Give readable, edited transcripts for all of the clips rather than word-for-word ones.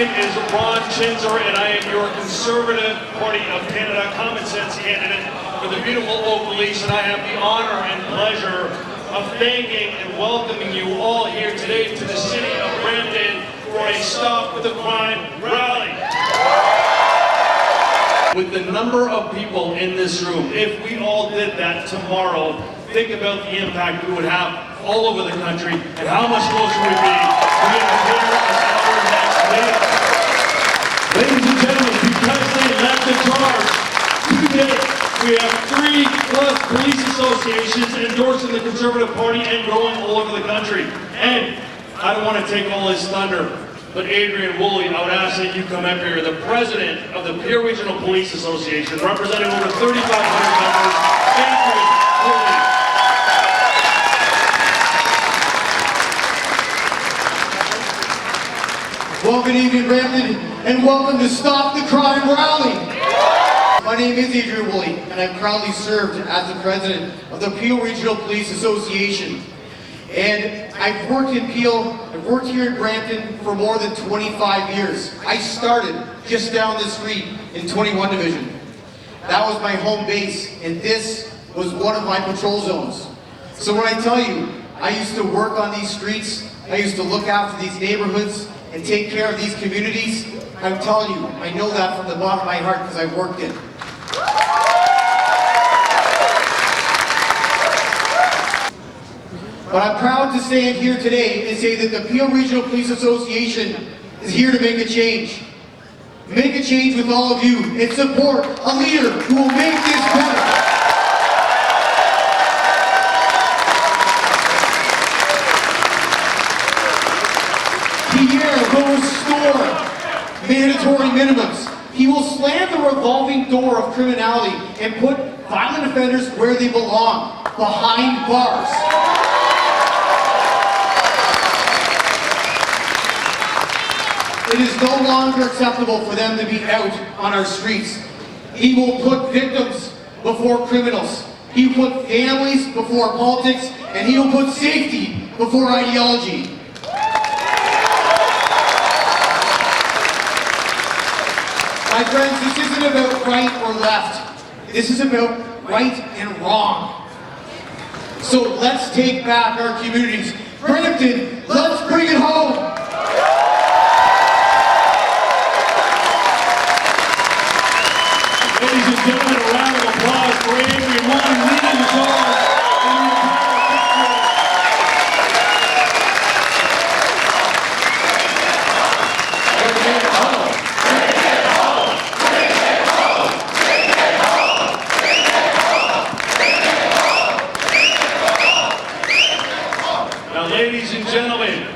name is Ron Chinzer, and I am your Conservative Party of Canada Common Sense candidate for the beautiful Oakville East, and I have the honor and pleasure of thanking and welcoming you all here today to the city of Brampton for a Stop the Crime rally. With the number of people in this room, if we all did that tomorrow, think about the impact we would have all over the country and how much closer we'd be to getting clear of our next meeting. Ladies and gentlemen, because they led the charge, today we have 3+ police associations endorsing the Conservative Party and growing all over the country. And I don't want to take all his thunder, but Adrian Woolley, I would ask that you come up here, the president of the Peel Regional Police Association, representing over 3,500 members. Adrian Woolley. Well, good evening, Brampton, and welcome to Stop the Crime Rally. My name is Adrian Woolley, and I've proudly served as the president of the Peel Regional Police Association. And I've worked in Peel, I've worked here in Brampton for more than 25 years. I started just down the street in 21 Division. That was my home base, and this was one of my patrol zones. So when I tell you, I used to work on these streets, I used to look after these neighborhoods and take care of these communities, I'm telling you, I know that from the bottom of my heart because I've worked it. But I'm proud to stand here today and say that the Peel Regional Police Association is here to make a change. Make a change with all of you and support a leader who will make this better. Pierre will restore mandatory minimums. He will slam the revolving door of criminality and put violent offenders where they belong, behind bars. It is no longer acceptable for them to be out on our streets. He will put victims before criminals. He will put families before politics, and he will put safety before ideology. My friends, this isn't about right or left. This is about right and wrong. So let's take back our communities. Brampton, let's bring it home. Ladies and gentlemen, a round of applause for Adrian Woolley leading the charge. Now, ladies and gentlemen,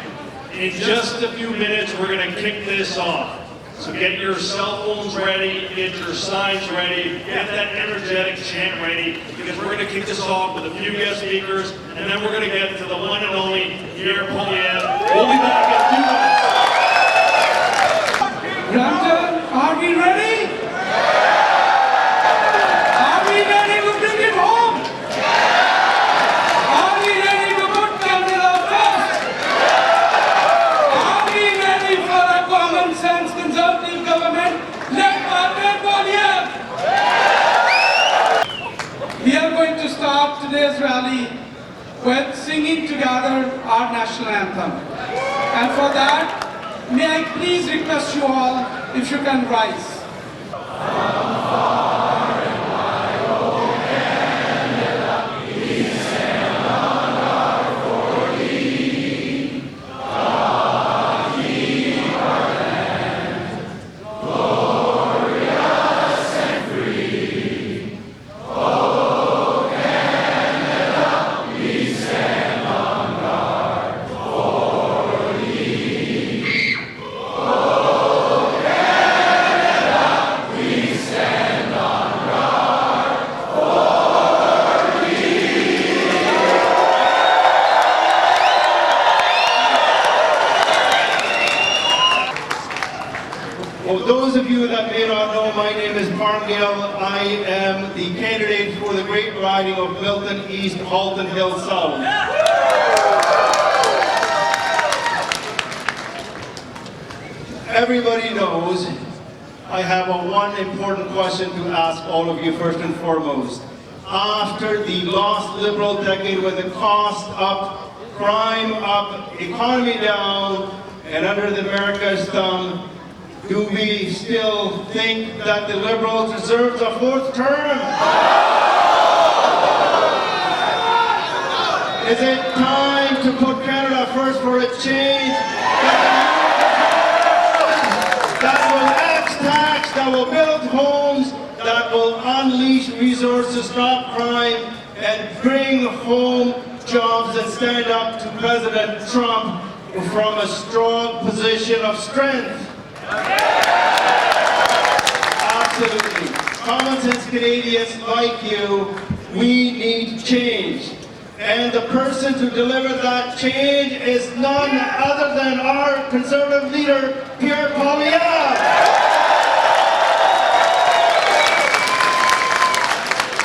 in just a few minutes, we're going to kick this off. So get your cell phones ready, get your signs ready, get that energetic chant ready, because we're going to kick this off with a few guest speakers, and then we're going to get to the one and only Pierre Poilievre. We'll be back in 2 minutes. Brampton, are we ready? Are we ready to bring it home? Are we ready to put Canada first? Are we ready for a common sense conservative government led by Pierre Poilievre? We are going to start today's rally with singing together our national anthem. And for that, may I please request you all if you can rise. Well, those of you that may not know, my name is Parm Gill. I am the candidate for the great riding of Milton East, Halton Hill South. everybody knows, I have one important question to ask all of you first and foremost. After the lost Liberal decade with the cost up, crime up, economy down, and under the America's thumb, do we still think that the Liberals deserve a fourth term? Is it time to put Canada first for a change? That will tax, that will build homes, that will unleash resources, stop crime, and bring home jobs and stand up to President Trump from a strong position of strength. Absolutely. Common sense Canadians like you, we need change. And the person to deliver that change is none other than our Conservative leader, Pierre Poilievre.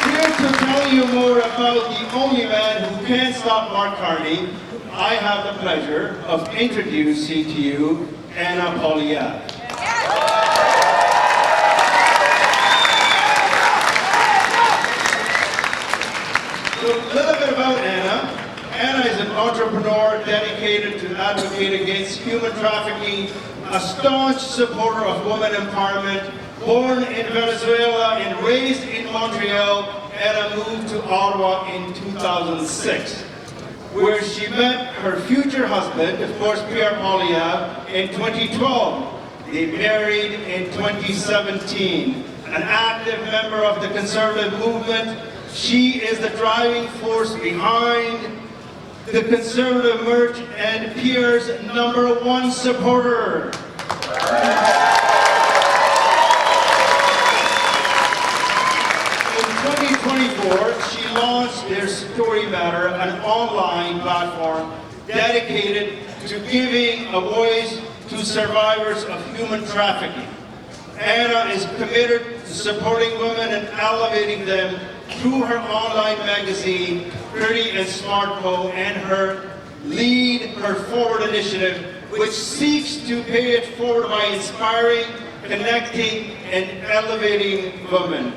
Here to tell you more about the only man who can't stop Mark Carney, I have the pleasure of introducing to you Anna Poilievre. So a little bit about Anna. Anna is an entrepreneur dedicated to advocate against human trafficking, a staunch supporter of women empowerment. Born in Venezuela and raised in Montreal, Anna moved to Ottawa in 2006, where she met her future husband, of course, Pierre Poilievre, in 2012. They married in 2017. An active member of the Conservative movement, she is the driving force behind the Conservative merch and Pierre's #1 supporter. In 2024, she launched their Story Matter, an online platform dedicated to giving a voice to survivors of human trafficking. Anna is committed to supporting women and elevating them through her online magazine, Pretty and Smart Co, and her Lead Her Forward initiative, which seeks to pay it forward by inspiring, connecting, and elevating women.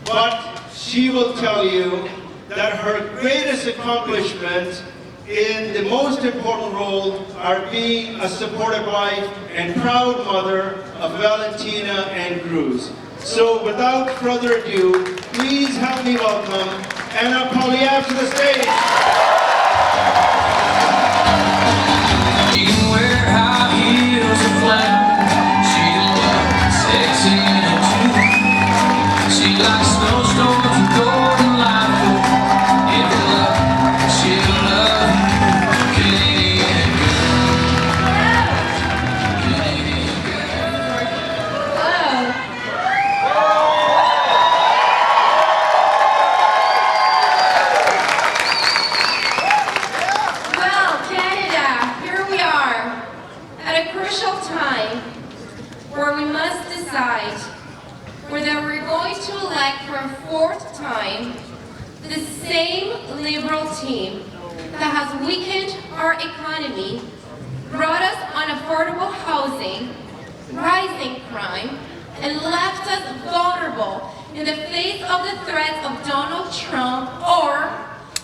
But she will tell you that her greatest accomplishment in the most important role are being a supportive wife and proud mother of Valentina and Cruz. So without further ado, please help me welcome Anna Poilievre to the stage. She can wear high heels and flat. She looks sexy and true. She likes snowstorms and golden light. If you love, she'll love you. Canadian girl. Canadian girl. Well, Canada, here we are, at a crucial time where we must decide whether we're going to elect for a fourth time the same Liberal team that has weakened our economy, brought us unaffordable housing, rising crime, and left us vulnerable in the face of the threats of Donald Trump, or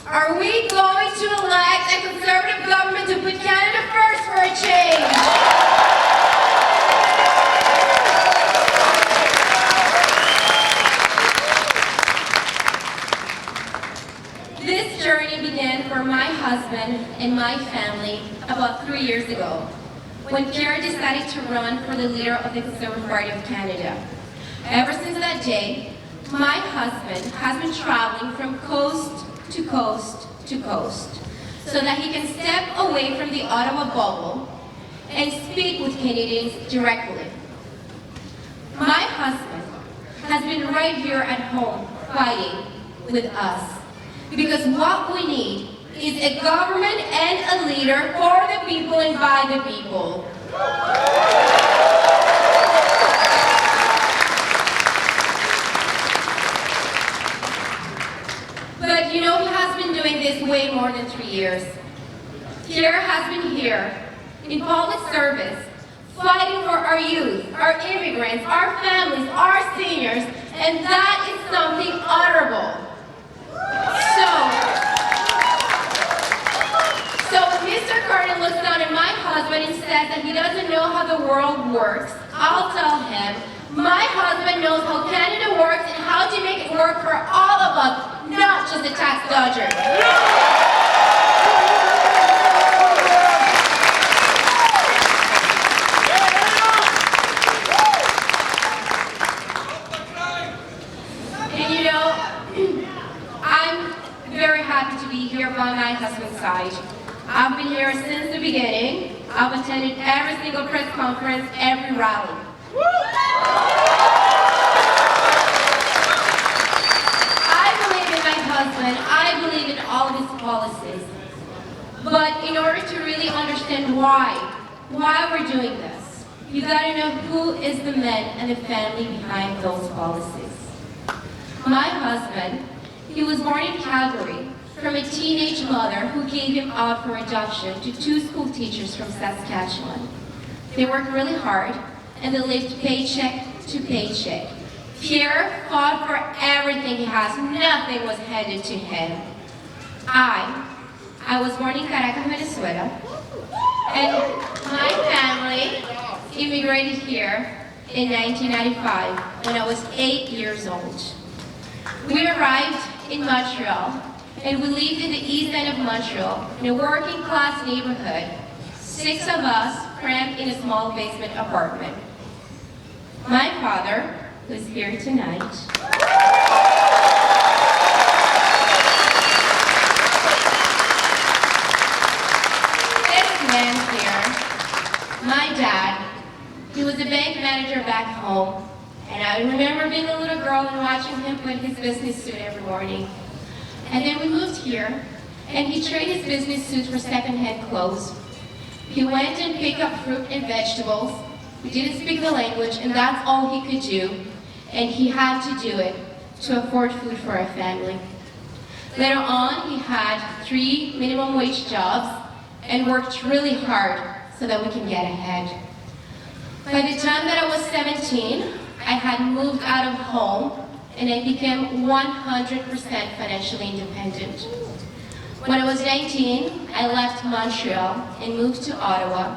are we going to elect a Conservative government to put Canada first for a change? This journey began for my husband and my family about 3 years ago, when Pierre decided to run for the leader of the Conservative Party of Canada. Ever since that day, my husband has been traveling from coast to coast to coast, so that he can step away from the Ottawa bubble and speak with Canadians directly. My husband has been right here at home fighting with us, because what we need is a government and a leader for the people and by the people. But you know, he has been doing this way more than 3 years. Pierre has been here in public service, fighting for our youth, our immigrants, our families, our seniors, and that is something honorable. So when Mr. Carter looks down at my husband and says that he doesn't know how the world works, I'll tell him, my husband knows how Canada works and how to make it work for all of us, not just the tax dodgers. And you know, I'm very happy to be here by my husband's side. I've been here since the beginning. I've attended every single press conference, every rally. I believe in my husband. I believe in all of his policies. But in order to really understand why we're doing this, you gotta know who is the man and the family behind those policies. My husband, he was born in Calgary from a teenage mother who gave him out for adoption to 2 school teachers from Saskatchewan. They worked really hard and they lived paycheck to paycheck. Pierre fought for everything he has. Nothing was handed to him. I was born in Caracas, Venezuela, and my family immigrated here in 1995 when I was 8 years old. We arrived in Montreal, and we lived in the east end of Montreal in a working class neighborhood, 6 of us crammed in a small basement apartment. My father, who's here tonight, this man here, my dad, he was a bank manager back home, and I remember being a little girl and watching him put his business suit every morning. And then we moved here, and he traded his business suit for secondhand clothes. He went and picked up fruit and vegetables. We didn't speak the language, and that's all he could do. And he had to do it to afford food for our family. Later on, he had 3 minimum wage jobs and worked really hard so that we can get ahead. By the time that I was 17, I had moved out of home and I became 100% financially independent. When I was 19, I left Montreal and moved to Ottawa.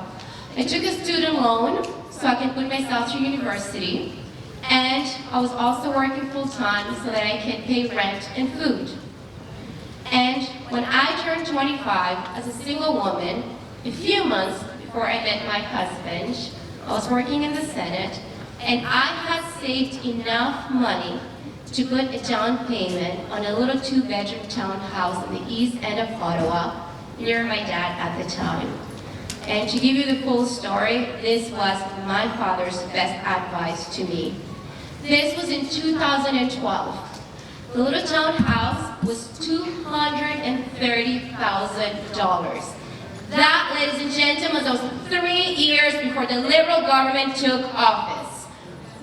I took a student loan so I can put myself through university, and I was also working full-time so that I can pay rent and food. And when I turned 25 as a single woman, a few months before I met my husband, I was working in the Senate, and I had saved enough money to put a down payment on a little 2-bedroom townhouse in the east end of Ottawa, near my dad at the time. And to give you the full story, this was my father's best advice to me. This was in 2012. The little townhouse was $230,000. That, ladies and gentlemen, was 3 years before the Liberal government took office.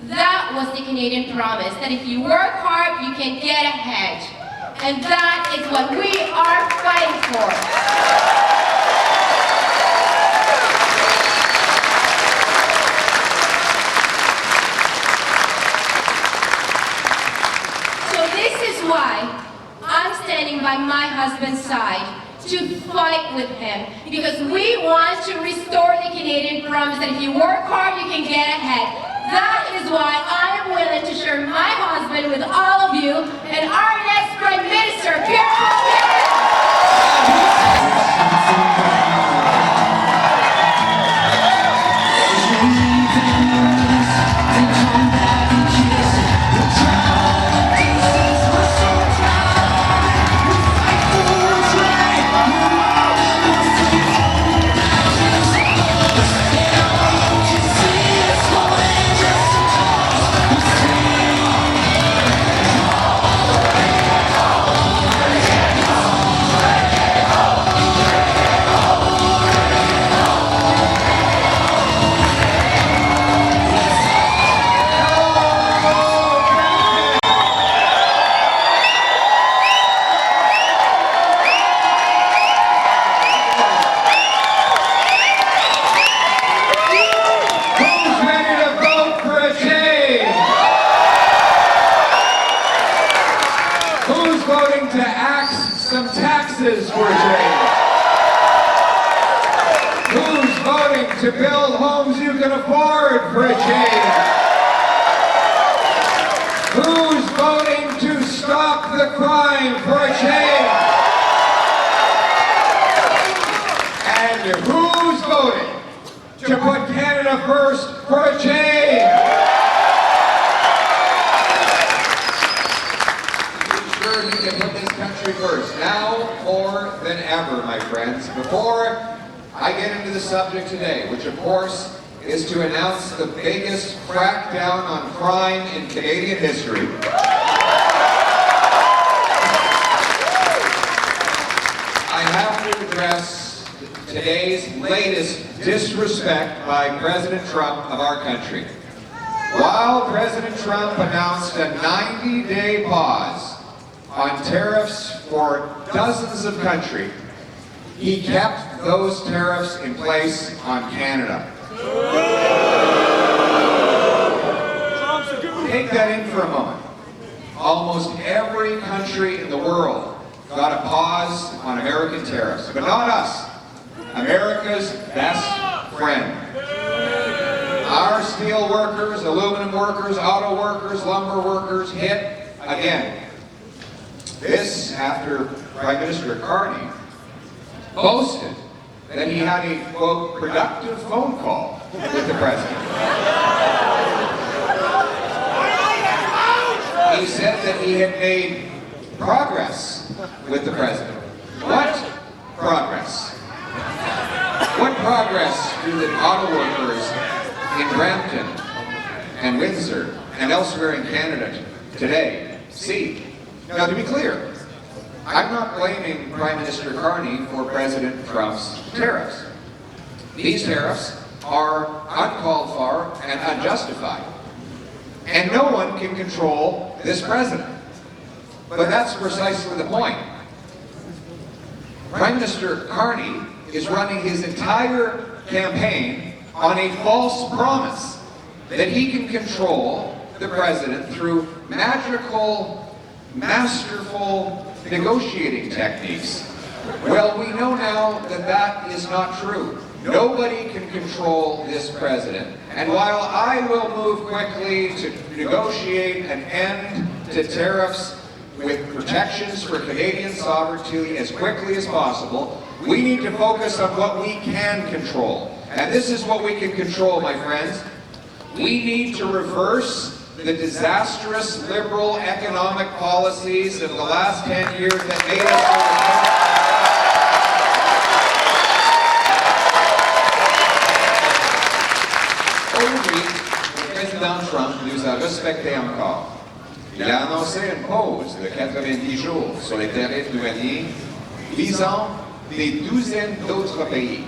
That was the Canadian promise, that if you work hard, you can get ahead. And that is what we are fighting for. So this is why I'm standing by my husband's side to fight with him, because we want to restore the Canadian promise that if you work hard, you can get ahead. That is why I am willing to share my husband with all of you and our next Prime Minister, Pierre houses for a change? Who's voting to build homes you can afford for a change? Who's voting to stop the crime for a change? And who's voting to put Canada first for a change? Be sure you can put this country first, now more than ever, my friends. Before I get into the subject today, which of course is to announce the biggest crackdown on crime in Canadian history. I have to address today's latest disrespect by President Trump of our country. While President Trump announced a 90-day pause on tariffs for dozens of countries, he kept those tariffs in place on Canada. Take that in for a moment. Almost every country in the world got a pause on American tariffs, but not us, America's best friend. Our steel workers, aluminum workers, auto workers, lumber workers hit again. This after Prime Minister Carney boasted that he had a, quote, productive phone call with the president. He said that he had made progress with the president. What progress? What progress do the auto workers in Brampton and Windsor and elsewhere in Canada today see? Now, to be clear, I'm not blaming Prime Minister Carney for President Trump's tariffs. These tariffs are uncalled for and unjustified. And no one can control this president. But that's precisely the point. Prime Minister Carney is running his entire campaign on a false promise that he can control the president through magical, masterful negotiating techniques. Well, we know now that that is not true. Nobody can control this president. And while I will move quickly to negotiate an end to tariffs with protections for Canadian sovereignty as quickly as possible, we need to focus on what we can control. And this is what we can control, my friends. We need to reverse the disastrous liberal economic policies of the last 10 years that made us Aujourd'hui, le président Trump nous a respectés encore. Il a annoncé une pause de 90 jours sur les tarifs douaniers visant des douzaines d'autres pays.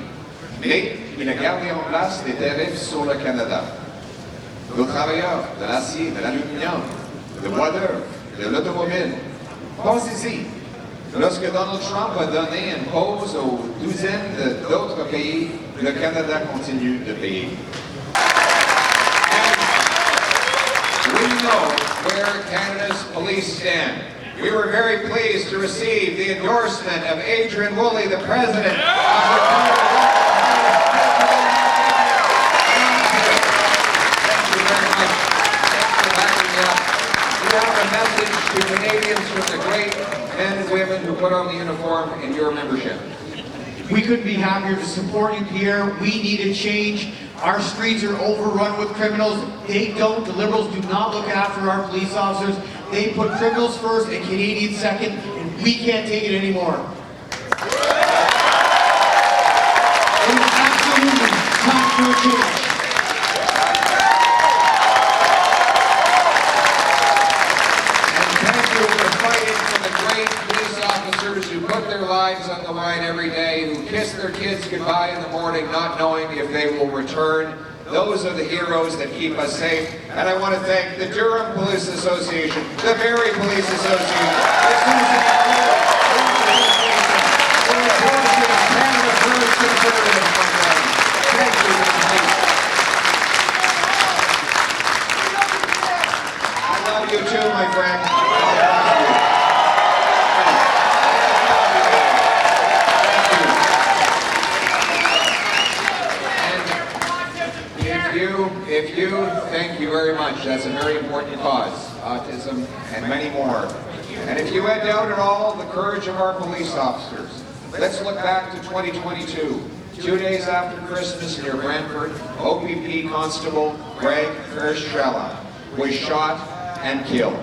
Mais il a gardé en place des tarifs sur le Canada. Nos travailleurs de l'acier, de l'aluminium, de bois d'œuvre, de l'automobile. Pensez-y, lorsque Donald Trump a donné une pause aux douzaines d'autres pays, le Canada continue de payer. And we know where Canada's police stand. We were very pleased to receive the endorsement of Adrian Woolley, the president of the Canada. To Canadians from the great men and women who put on the uniform in your membership. We couldn't be happier to support you, Pierre. We need a change. Our streets are overrun with criminals. The Liberals do not look after our police officers. They put criminals first and Canadians second, and we can't take it anymore. It is absolutely time for a change. Who put their lives on the line every day, who kiss their kids goodbye in the morning not knowing if they will return. Those are the heroes that keep us safe. And I want to thank the Durham Police Association, the Barrie Police Association, the Susan Canada First Conservatives. Thank you. I love you too, my friend. Thank you very much. That's a very important cause, autism and many more. And if you had doubt at all the courage of our police officers, let's look back to 2022. 2 days after Christmas near Brantford, OPP Constable Greg Ferstrella was shot and killed.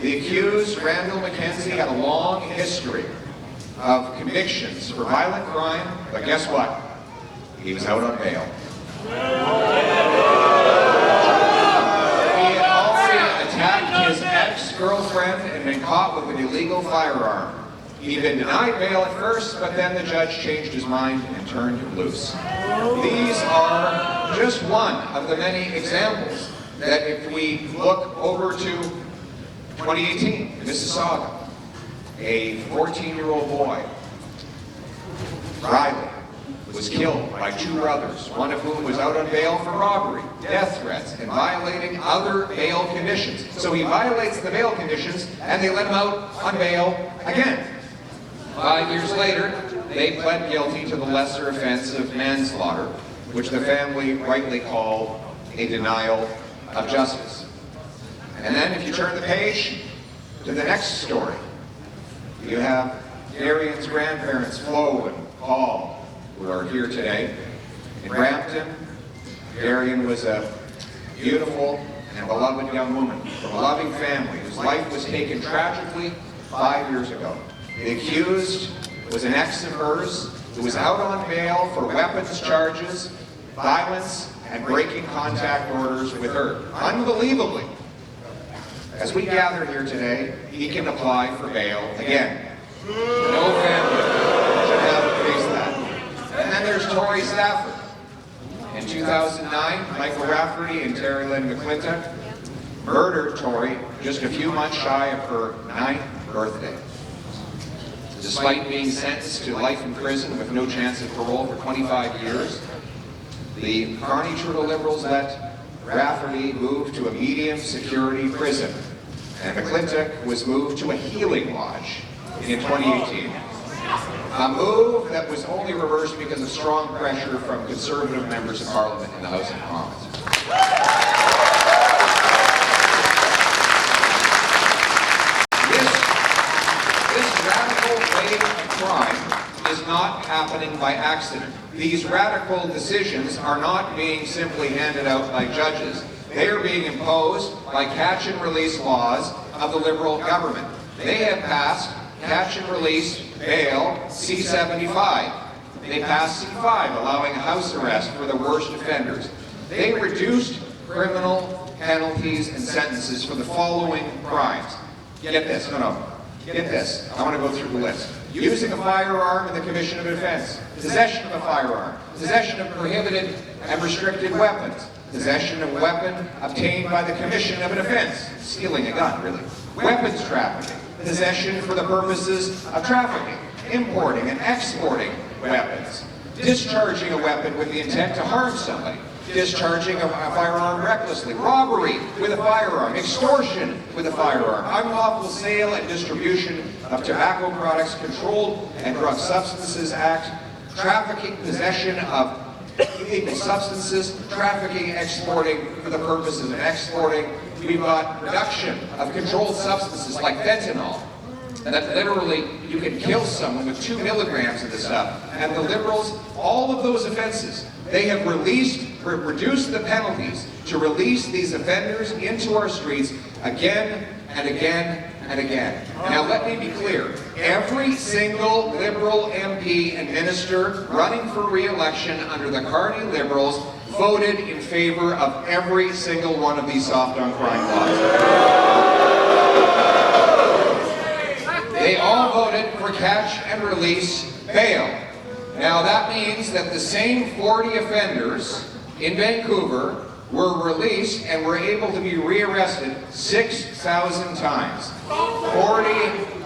The accused, Randall McKenzie, had a long history of convictions for violent crime, but guess what? He was out on bail. He had already attacked his ex-girlfriend and been caught with an illegal firearm. He'd been denied bail at first, but then the judge changed his mind and turned him loose. These are just one of the many examples that if we look over to 2018, Mississauga, a 14-year-old boy, Riley, was killed by 2 brothers, one of whom was out on bail for robbery, death threats, and violating other bail conditions. So he violates the bail conditions, and they let him out on bail again. 5 years later, they pled guilty to the lesser offense of manslaughter, which the family rightly called a denial of justice. And then if you turn the page to the next story, you have Darian's grandparents, Flo and Paul, who are here today. In Brampton, Darian was a beautiful and beloved young woman from a loving family whose life was taken tragically 5 years ago. The accused was an ex of hers who was out on bail for weapons charges, violence, and breaking contact orders with her. Unbelievably, as we gather here today, he can apply for bail again. No family should have to face that. And then there's Tori Stafford. In 2009, Michael Rafferty and Terry Lynn McClintock murdered Tori just a few months shy of her 9th birthday. Despite being sentenced to life in prison with no chance of parole for 25 years, the Carney Trudeau Liberals let Rafferty move to a medium security prison, and McClintock was moved to a healing lodge in 2018. A move that was only reversed because of strong pressure from Conservative members of Parliament in the House of Commons. This radical wave of crime is not happening by accident. These radical decisions are not being simply handed out by judges. They are being imposed by catch and release laws of the Liberal government. They have passed catch and release bail C-75. They passed C-5, allowing house arrest for the worst offenders. They reduced criminal penalties and sentences for the following crimes. Get this, get this. I want to go through the list. Using a firearm in the commission of an offense, possession of a firearm, possession of prohibited and restricted weapons, possession of a weapon obtained by the commission of an offense, stealing a gun, really, weapons trafficking, possession for the purposes of trafficking, importing and exporting weapons, discharging a weapon with the intent to harm somebody, discharging a firearm recklessly, robbery with a firearm, extortion with a firearm, unlawful sale and distribution of tobacco products, Controlled and Drug Substances Act, trafficking, possession of illegal substances, trafficking, exporting for the purposes of exporting. We've got production of controlled substances like fentanyl, and that literally you can kill someone with 2 milligrams of this stuff. And the Liberals, all of those offenses, they have reduced the penalties to release these offenders into our streets again and again and again. Now let me be clear, every single Liberal MP and minister running for re-election under the Carney Liberals voted in favor of every single one of these soft on crime laws. They all voted for catch and release bail. Now that means that the same 40 offenders in Vancouver were released and were able to be rearrested 6,000 times. 40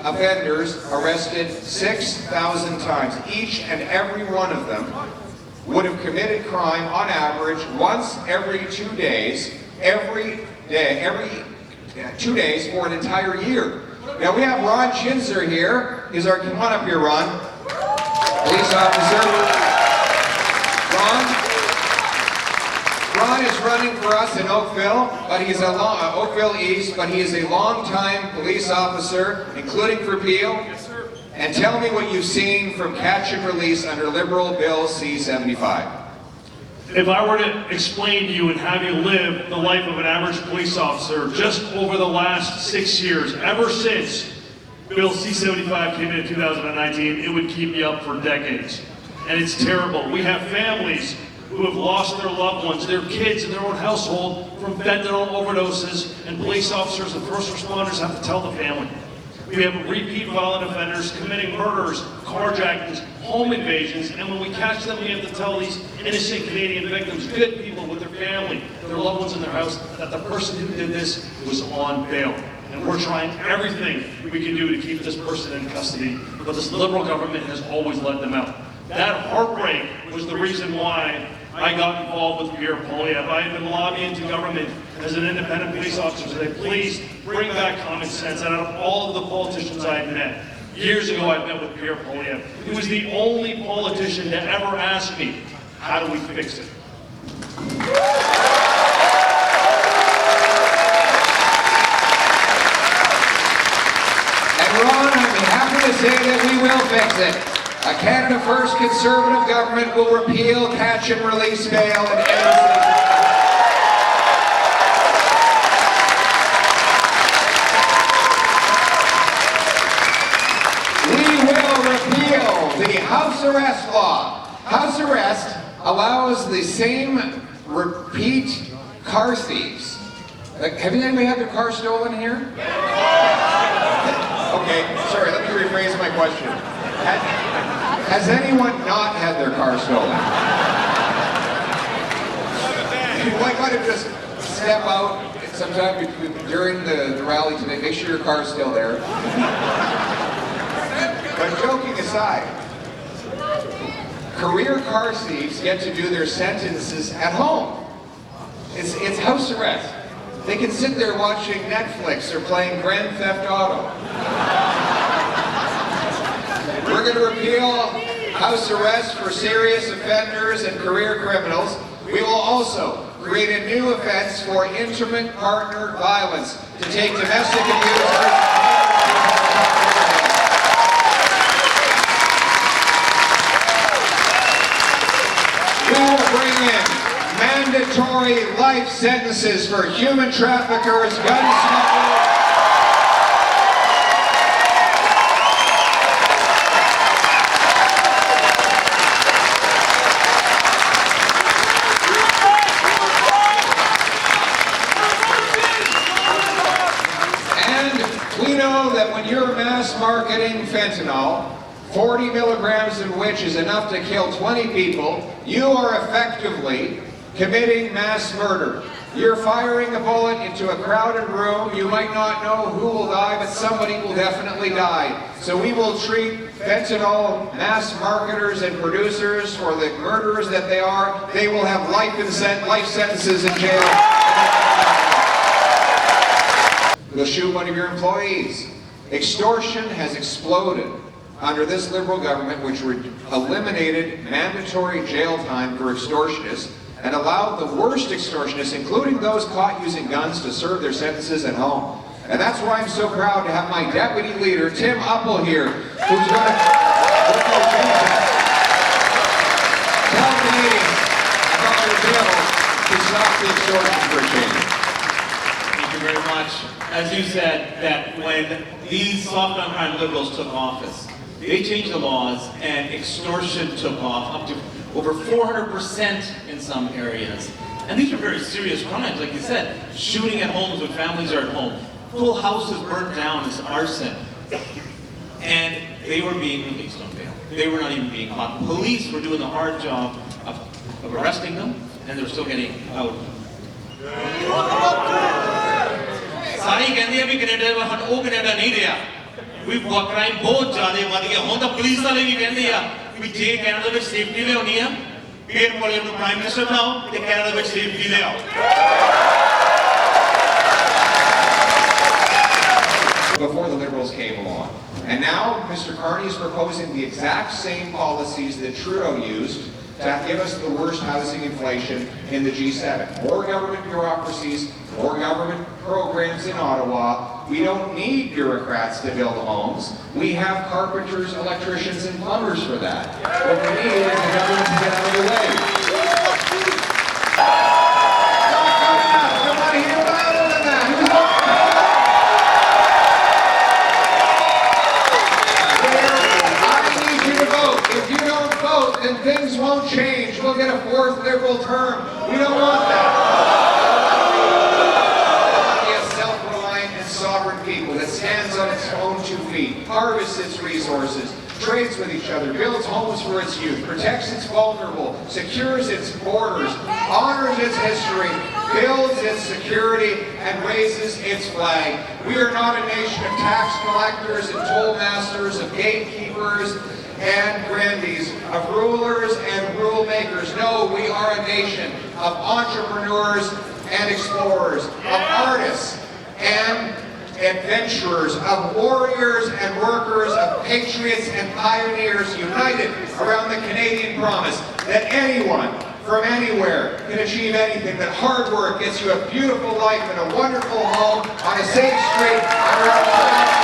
offenders arrested 6,000 times. Each and every one of them would have committed crime on average once every 2 days, every 2 days for an entire year. Now we have Ron Chinzer here. Come on up here, Ron. Police officer. Ron is running for us in Oakville, but he's Oakville East, but he is a long-time police officer, including for Peel. Yes, sir. And tell me what you've seen from catch and release under Liberal Bill C-75. If I were to explain to you and have you live the life of an average police officer just over the last 6 years, ever since Bill C-75 came in 2019, it would keep you up for decades. And it's terrible. We have families who have lost their loved ones, their kids in their own household from fentanyl overdoses, and police officers and first responders have to tell the family. We have repeat violent offenders committing murders, carjackings, home invasions, and when we catch them, we have to tell these innocent Canadian victims, good people with their family, their loved ones in their house, that the person who did this was on bail. And we're trying everything we can do to keep this person in custody, but this Liberal government has always let them out. That heartbreak was the reason why I got involved with Pierre Poilievre. I had been lobbying to government as an independent police officer to say, please bring back common sense. And out of all of the politicians I had met, years ago I met with Pierre Poilievre. He was the only politician to ever ask me, how do we fix it? And Ron, I'm happy to say that we will fix it. A Canada First Conservative government will repeal catch and release bail and end We will repeal the house arrest law. House arrest allows the same repeat car thieves. Have anybody had their car stolen here? Okay, sorry, let me rephrase my question. Has anyone not had their car stolen? You might want to just step out sometime during the rally today. Make sure your car's still there. But joking aside, career car thieves get to do their sentences at home. It's house arrest. They can sit there watching Netflix or playing Grand Theft Auto. We're going to repeal house arrest for serious offenders and career criminals. We will also create a new offense for intimate partner violence to take domestic abusers. We will bring in mandatory life sentences for human traffickers, gun smugglers. We know that when you're mass marketing fentanyl, 40 milligrams of which is enough to kill 20 people, you are effectively committing mass murder. You're firing a bullet into a crowded room. You might not know who will die, but somebody will definitely die. So we will treat fentanyl mass marketers and producers for the murderers that they are. They will have life sentences in jail. We'll shoot one of your employees. Extortion has exploded under this Liberal government, which eliminated mandatory jail time for extortionists and allowed the worst extortionists, including those caught using guns, to serve their sentences at home. And that's why I'm so proud to have my deputy leader, Tim Uppal, here, who's going to tell Canadians about the bill to stop the extortion for a change. Thank you very much. As you said, that when these soft on crime Liberals took office, they changed the laws and extortion took off up to over 400% in some areas. And these are very serious crimes, like you said, shooting at homes when families are at home. Full houses burnt down as arson. And they were being released on bail. They were not even being caught. Police were doing the hard job of arresting them, and they were still getting out. सारी कहती है भी Canada वो Canada नहीं रहा कोई crime बहुत ज्यादा वध गया हुण तां पुलिस वाले भी कहंदे आ भी जे कनाडा विच सेफ्टी लियाउणी आ फिर पोलियो नूं प्राइम मिनिस्टर बनाओ ते कनाडा विच सेफ्टी लियाओ Before the Liberals came along. And now Mr. Carney is proposing the exact same policies that Trudeau used to give us the worst housing inflation in the G7. More government bureaucracies, more government programs in Ottawa. We don't need bureaucrats to build homes. We have carpenters, electricians, and plumbers for that. What we need is the government to get out of the way. Not good enough. I want to hear louder than that. I need you to vote. If you don't vote, then things won't change. We'll get a fourth Liberal term. We don't want that. Sovereign people that stands on its own 2 feet, harvests its resources, trades with each other, builds homes for its youth, protects its vulnerable, secures its borders, honors its history, builds its security, and raises its flag. We are not a nation of tax collectors and toll masters, of gatekeepers and grandees, of rulers and rule makers. No, we are a nation of entrepreneurs and explorers, of artists and adventurers, of warriors and workers, of patriots and pioneers united around the Canadian promise that anyone from anywhere can achieve anything, that hard work gets you a beautiful life and a wonderful home on a safe street under a